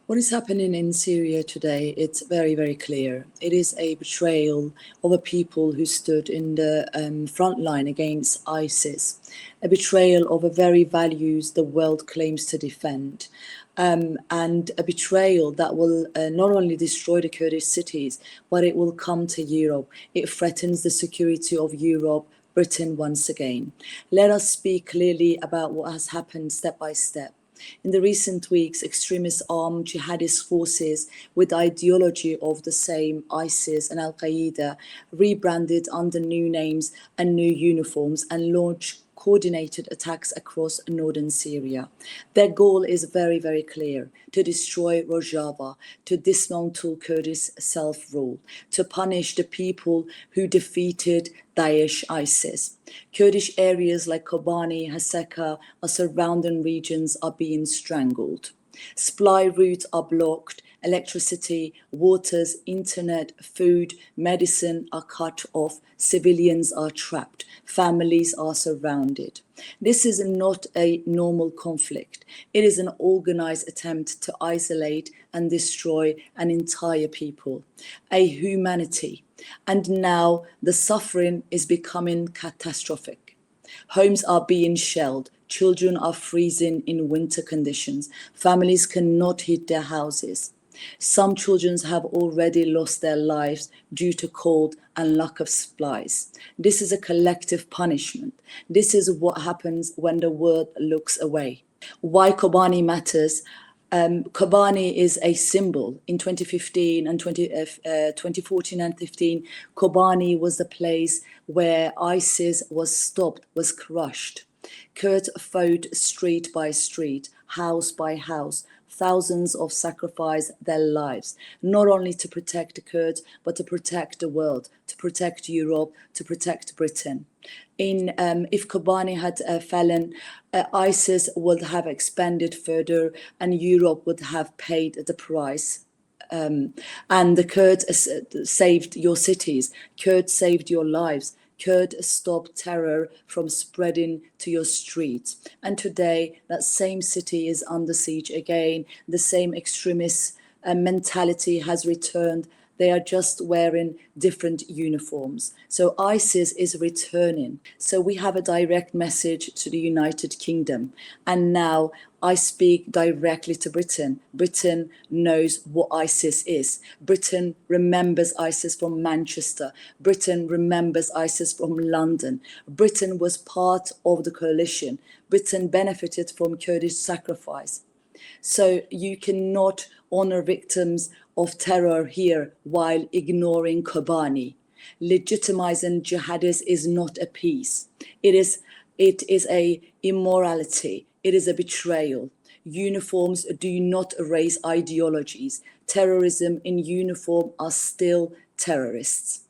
What is happening in Syria today, it's very, very clear. It is a betrayal of a people who stood in the front line against ISIS, a betrayal of the very values the world claims to defend, and a betrayal that will not only destroy the Kurdish cities, but it will come to Europe. It threatens the security of Europe, Britain once again. Let us speak clearly about what has happened step by step. In the recent weeks, extremist armed jihadist forces with the ideology of the same ISIS and Al-Qaeda rebranded under new names and new uniforms and launched coordinated attacks across northern Syria. Their goal is very, very clear: to destroy Rojava, to dismantle Kurdish self-rule, to punish the people who defeated Daesh ISIS. Kurdish areas like Kobani, Hasaka, or surrounding regions are being strangled. Supply routes are blocked, electricity, waters, internet, food, medicine are cut off, civilians are trapped, families are surrounded. This is not a normal conflict. It is an organized attempt to isolate and destroy an entire people, a humanity. And now the suffering is becoming catastrophic. Homes are being shelled. Children are freezing in winter conditions. Families cannot heat their houses. Some children have already lost their lives due to cold and lack of supplies. This is a collective punishment. This is what happens when the world looks away. Why Kobani matters. Kobani is a symbol. In 2015 and 2014 and 15, Kobani was the place where ISIS was stopped, was crushed. Kurds fought street by street, house by house. Thousands of sacrificed their lives, not only to protect the Kurds, but to protect the world, to protect Europe, to protect Britain. If Kobani had fallen, ISIS would have expanded further and Europe would have paid the price. And the Kurds saved your cities, Kurds saved your lives, Kurds stopped terror from spreading to your streets. And today, that same city is under siege again. The same extremist mentality has returned. They are just wearing different uniforms. So ISIS is returning. So we have a direct message to the United Kingdom. And now I speak directly to Britain. Britain knows what ISIS is. Britain remembers ISIS from Manchester. Britain remembers ISIS from London. Britain was part of the coalition. Britain benefited from Kurdish sacrifice. So you cannot honor victims of terror here while ignoring Kobani. Legitimizing jihadists is not a peace. It is a immorality. It is a betrayal. Uniforms do not erase ideologies. Terrorism in uniform are still terrorists.